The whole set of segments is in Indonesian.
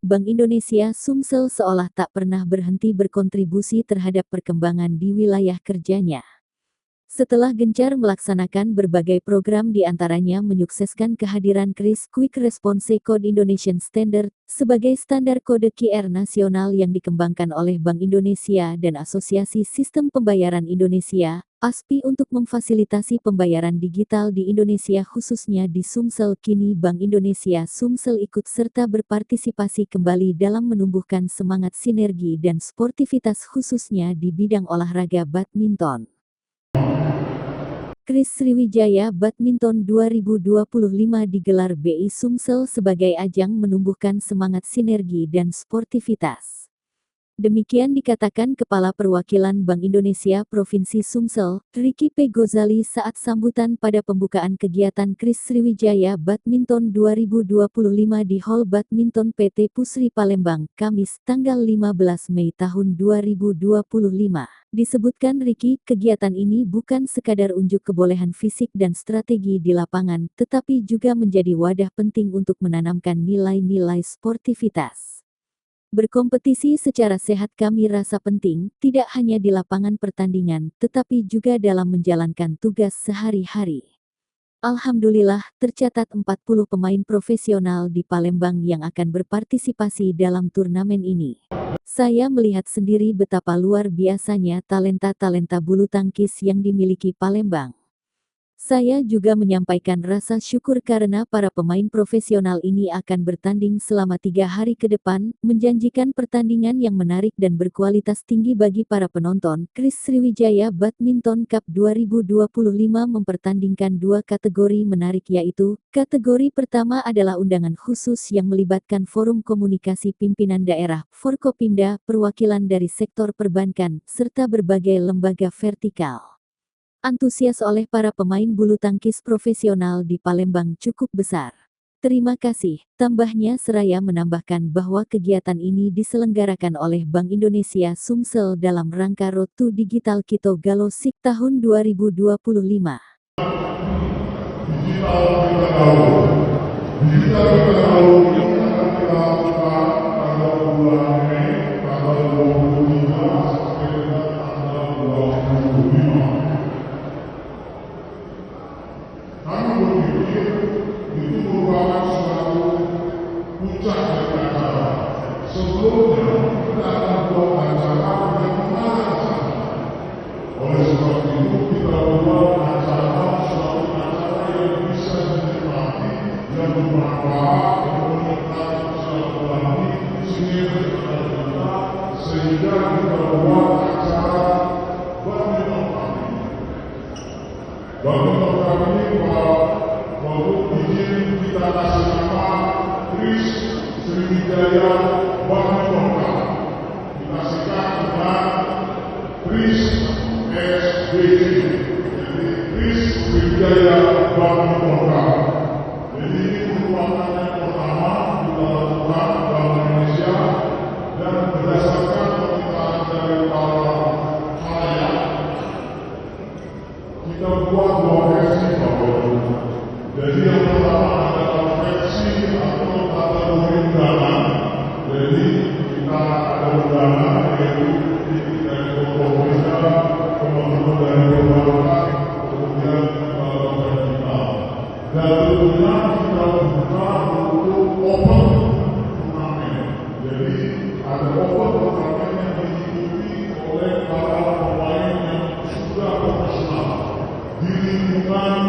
Bank Indonesia Sumsel seolah tak pernah berhenti berkontribusi terhadap perkembangan di wilayah kerjanya. Setelah gencar melaksanakan berbagai program di antaranya menyukseskan kehadiran KRIS Quick Response Code Indonesian Standard sebagai standar kode QR nasional yang dikembangkan oleh Bank Indonesia dan Asosiasi Sistem Pembayaran Indonesia, ASPI untuk memfasilitasi pembayaran digital di Indonesia khususnya di Sumsel. Kini Bank Indonesia Sumsel ikut serta berpartisipasi kembali dalam menumbuhkan semangat sinergi dan sportivitas khususnya di bidang olahraga badminton. KRIS Sriwijaya Badminton 2025 digelar BI Sumsel sebagai ajang menumbuhkan semangat sinergi dan sportivitas. Demikian dikatakan Kepala Perwakilan Bank Indonesia Provinsi Sumsel, Ricky P. Gozali saat sambutan pada pembukaan kegiatan KRIS Sriwijaya Badminton 2025 di Hall Badminton PT Pusri Palembang, Kamis, tanggal 15 Mei tahun 2025. Disebutkan Ricky, kegiatan ini bukan sekadar unjuk kebolehan fisik dan strategi di lapangan, tetapi juga menjadi wadah penting untuk menanamkan nilai-nilai sportivitas. Berkompetisi secara sehat kami rasa penting, tidak hanya di lapangan pertandingan, tetapi juga dalam menjalankan tugas sehari-hari. Alhamdulillah, tercatat 40 pemain profesional di Palembang yang akan berpartisipasi dalam turnamen ini. Saya melihat sendiri betapa luar biasanya talenta-talenta bulu tangkis yang dimiliki Palembang. Saya juga menyampaikan rasa syukur karena para pemain profesional ini akan bertanding selama 3 hari ke depan, menjanjikan pertandingan yang menarik dan berkualitas tinggi bagi para penonton. KRIS Sriwijaya Badminton Cup 2025 mempertandingkan 2 kategori menarik yaitu, kategori pertama adalah undangan khusus yang melibatkan Forum Komunikasi Pimpinan Daerah, Forkopimda, perwakilan dari sektor perbankan, serta berbagai lembaga vertikal. Antusias oleh para pemain bulu tangkis profesional di Palembang cukup besar. Terima kasih, tambahnya seraya menambahkan bahwa kegiatan ini diselenggarakan oleh Bank Indonesia Sumsel dalam rangka Road to Digital Quito Galosik tahun 2025. Sebelumnya, kita akan buat acara yang menarik. Oleh sebab itu, kita buat acara suatu acara yang bisa dinikmati, yang bermanfaat, yang meningkatkan silaturahmi, sinergi kita, sehingga kita buat acara badminton kami. Badminton kami waktu izin kita kasih nama KRIS Sriwijaya Badminton Cup. Dikasihkan dengan KRIS SBC, jadi KRIS Sriwijaya Badminton Cup. Jadi ini merupakan yang pertama dilakukan Bank Indonesia dan berdasarkan permintaan dari para halayak, kita buat 2 versi Bapak. Jadi yang pertama adalah versi atau kategori undangan. Jadi kita ada undangan yaitu dari Forkopimda, teman-teman dari perbankan, kemudian vertikal. Dan tentunya kita buka untuk open turnamen. Jadi ada open turnamen yang diikuti oleh para pemain yang sudah profesional di lingkungan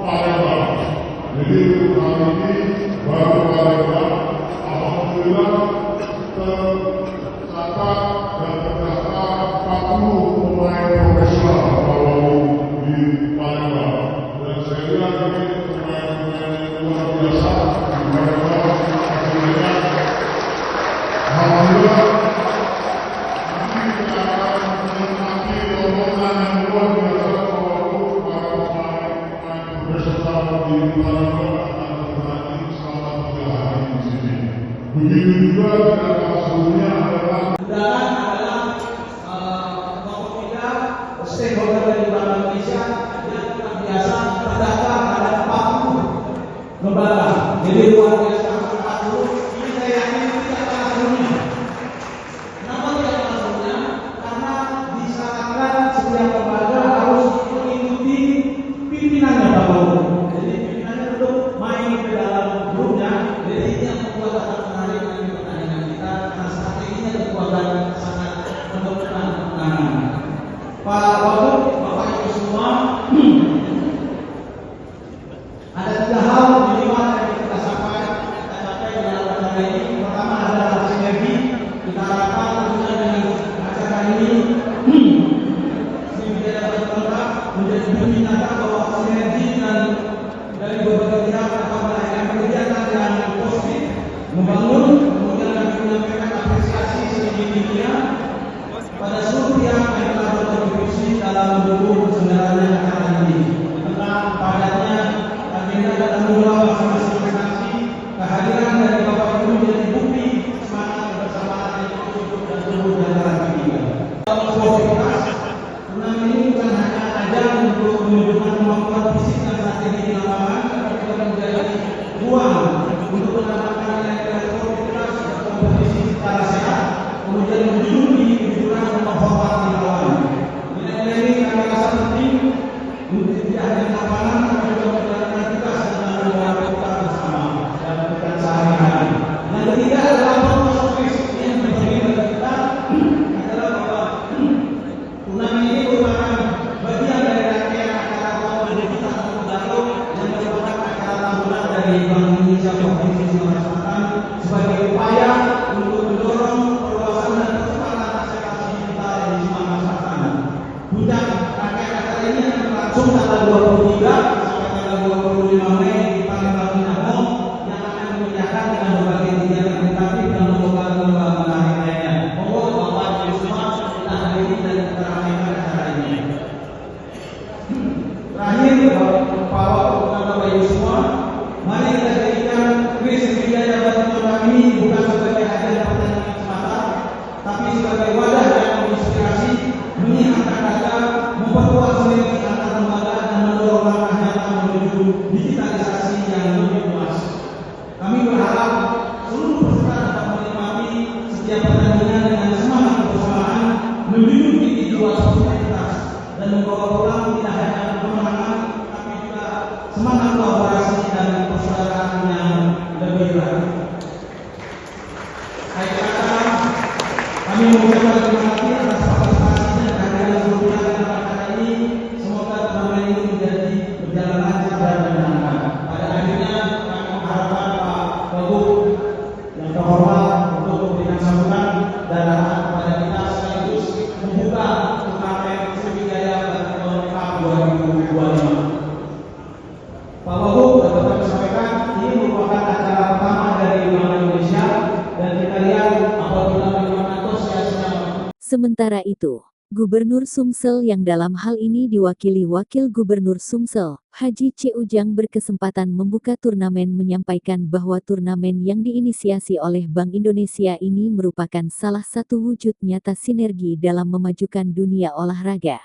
Palembang. Jadi untuk kali ini baru Palembang, alhamdulillah tercatat dan terdaftar 40 pemain profesional kalau di Palembang. Dan saya bilang ini pemain-pemain yang luar biasa di Palembang. Alhamdulillah, nanti kita akan menikmati rombongan yang luar biasa kalau para pemain profesional di Palembang akan bertanding selama 3 hari di sini. Begitu juga dengan sebelumnya adalah Forkopimda, stakeholder dari Bank Indonesia yang luar biasa terdaftar ada 40 lembaga. Jadi luar biasa 40. Ini saya yakin tidak akan tanggal 25 Mei di Palembang Sinabung yang akan memeriahkan dengan berbagai kegiatan edukatif dan lomba-lomba menarik lainnya. Monggo Bapak Ibu semua kita hadiri dan kita ramaikan acara ini. Terakhir, Bapak Ibu semua, mari kita jadikan kuis budaya Badminton kali ini bukan sebagai ajang pertandingan semata, tapi sebagai wadah yang menginspirasi, menyehatkan raga, memperkuat sinergi antar lembaga dan mendorong langkah nyata menuju digitalisasi yang lebih luas. Kami berharap seluruh peserta dapat menikmati setiap pertandingan dengan semangat kebersamaan, menjunjung tinggi jiwa sportivitas dan membawa pulang tidak hanya kemenangan, tapi juga semangat kolaborasi dan persaudaraan yang lebih baik. Akhir kata, kami mengucapkan terima kasih atas partisipasi dan kehadiran seluruh pihak dalam acara ini. Semoga turnamen ini menjadi berjalan lancar dan menyenangkan. Pada akhirnya, kami mengharapkan Pak Wagub yang terhormat untuk memberikan sambutan dan arahan kepada kita sekaligus membuka turnamen Sriwijaya Badminton Cup 2025. Pak Wagub dapat kami sampaikan, ini merupakan acara pertama dari Bank Indonesia dan kita lihat apabila memang antusiasnya. Sementara itu, Gubernur Sumsel yang dalam hal ini diwakili Wakil Gubernur Sumsel, Haji C. Ujang berkesempatan membuka turnamen menyampaikan bahwa turnamen yang diinisiasi oleh Bank Indonesia ini merupakan salah satu wujud nyata sinergi dalam memajukan dunia olahraga.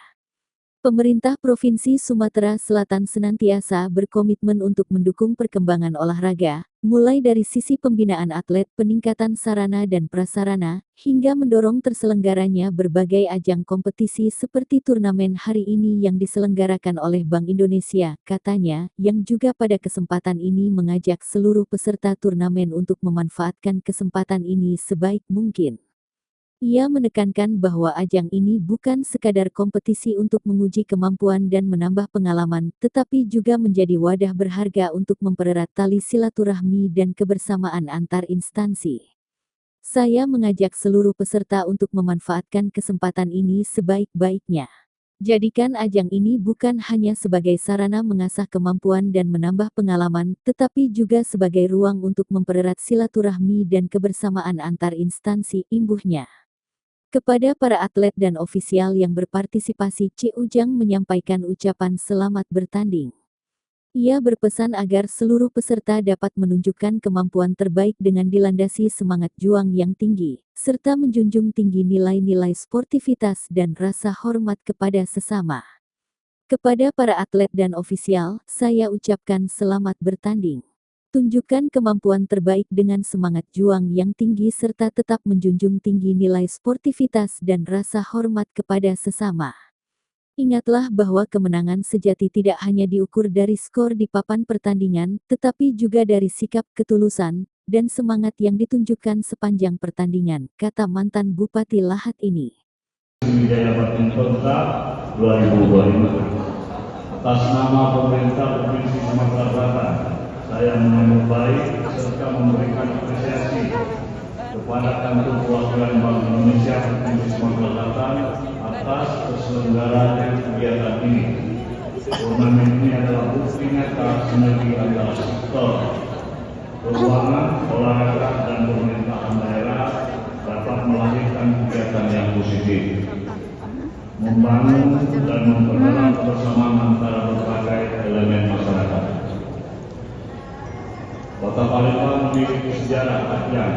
Pemerintah Provinsi Sumatera Selatan senantiasa berkomitmen untuk mendukung perkembangan olahraga, mulai dari sisi pembinaan atlet, peningkatan sarana dan prasarana, hingga mendorong terselenggaranya berbagai ajang kompetisi seperti turnamen hari ini yang diselenggarakan oleh Bank Indonesia, katanya, yang juga pada kesempatan ini mengajak seluruh peserta turnamen untuk memanfaatkan kesempatan ini sebaik mungkin. Ia menekankan bahwa ajang ini bukan sekadar kompetisi untuk menguji kemampuan dan menambah pengalaman, tetapi juga menjadi wadah berharga untuk mempererat tali silaturahmi dan kebersamaan antar instansi. Saya mengajak seluruh peserta untuk memanfaatkan kesempatan ini sebaik-baiknya. Jadikan ajang ini bukan hanya sebagai sarana mengasah kemampuan dan menambah pengalaman, tetapi juga sebagai ruang untuk mempererat silaturahmi dan kebersamaan antar instansi, imbuhnya. Kepada para atlet dan ofisial yang berpartisipasi, C. Ujang menyampaikan ucapan selamat bertanding. Ia berpesan agar seluruh peserta dapat menunjukkan kemampuan terbaik dengan dilandasi semangat juang yang tinggi, serta menjunjung tinggi nilai-nilai sportivitas dan rasa hormat kepada sesama. Kepada para atlet dan ofisial, saya ucapkan selamat bertanding. Tunjukkan kemampuan terbaik dengan semangat juang yang tinggi serta tetap menjunjung tinggi nilai sportivitas dan rasa hormat kepada sesama. Ingatlah bahwa kemenangan sejati tidak hanya diukur dari skor di papan pertandingan, tetapi juga dari sikap ketulusan dan semangat yang ditunjukkan sepanjang pertandingan, kata mantan Bupati Lahat ini. Sriwijaya Badminton Cup 2025. Atas nama pemerintah Provinsi Sumatera Selatan, saya menyambut baik serta memberikan apresiasi kepada kantor perwakilan Bank Indonesia Provinsi Sumatera Selatan atas terselenggaranya kegiatan ini. Turnamen ini adalah bukti nyata sinergi antara sektor keuangan, olahraga, dan pemerintahan daerah dapat melahirkan kegiatan yang positif, membangun dan mempererat kebersamaan antara berbagai elemen masyarakat. Kota Palembang memiliki sejarah panjang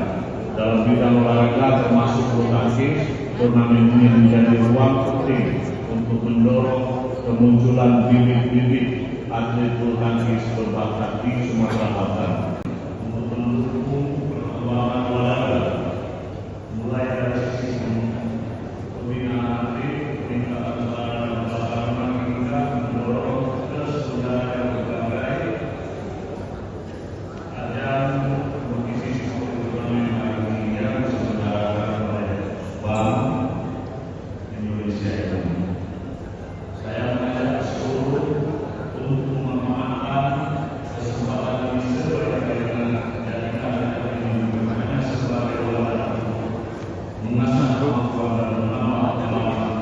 dalam bidang olahraga termasuk bulu tangkis. Turnamen ini menjadi ruang penting untuk mendorong kemunculan bibit-bibit atlet bulu tangkis berbakat di Sumatera Selatan. Untuk mendukung perkembangan olahraga, mulai dari sisi pembinaan atlet, peningkatan sarana dan prasarana hingga mendorong keselenggaraan berbagai ajang kompetisi seperti turnamen hari ini yang diselenggarakan oleh Bank Indonesia ini. Saya mengajak seluruh untuk memanfaatkan kesempatan ini sebagai-baiknya, jadikan ini hanya sebagai wadah mengasah kemampuan dan menambah pengalaman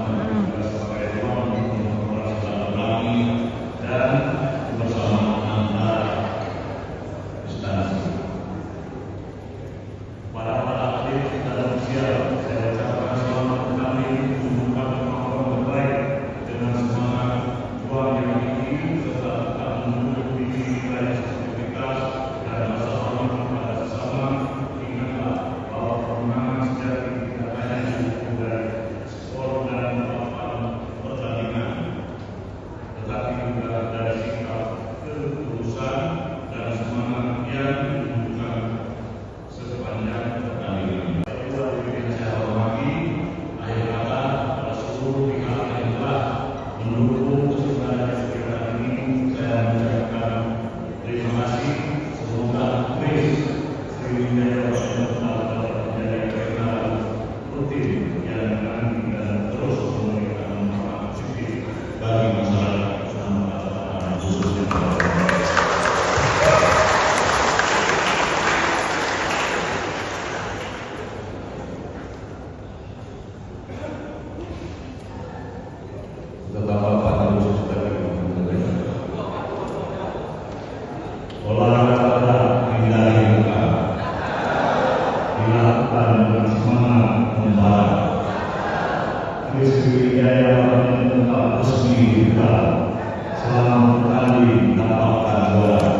Sriwijaya tetap resmi digelar selama bertanding mendapatkan juara.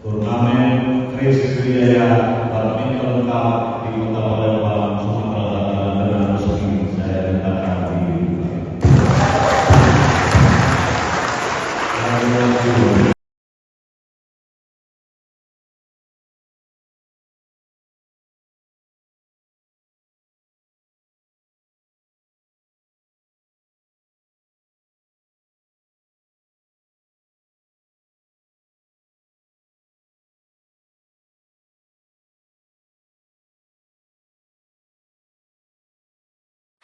Turnamen Kris Sriwijaya Badminton Cup di Kota Palembang, Sumatera Selatan dengan resmi saya nyatakan dibuka.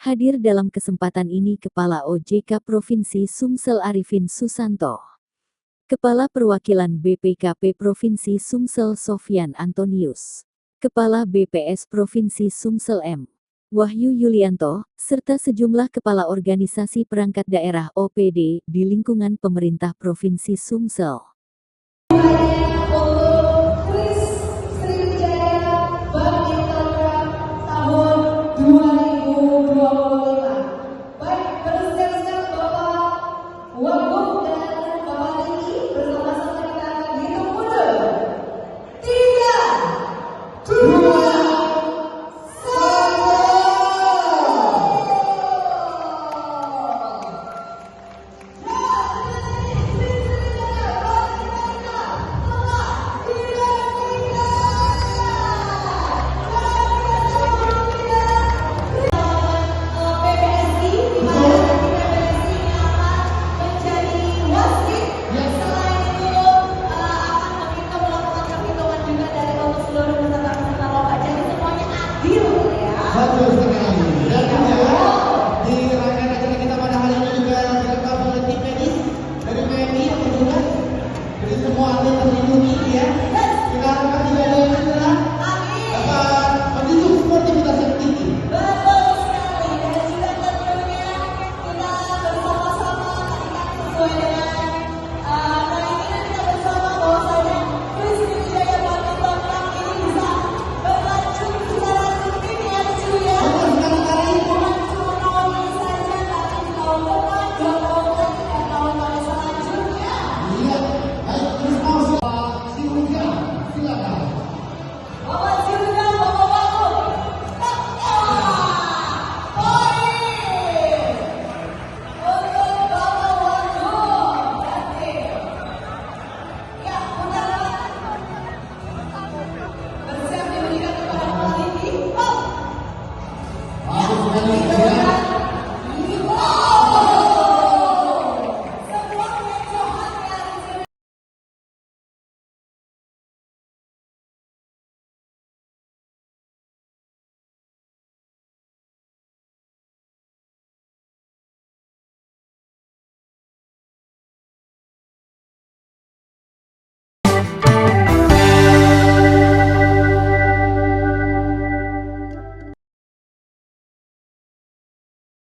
Hadir dalam kesempatan ini Kepala OJK Provinsi Sumsel Arifin Susanto, Kepala Perwakilan BPKP Provinsi Sumsel Sofyan Antonius, Kepala BPS Provinsi Sumsel M. Wahyu Yulianto, serta sejumlah kepala organisasi perangkat daerah OPD di lingkungan pemerintah Provinsi Sumsel. Untuk Kris Sriwijaya Badminton Cup tahun 2025. Baik, bersiap-siap Bapak Wagub dan Bapak Riki bersama-sama kita akan hitung mundur. 3, 2, 1. Betul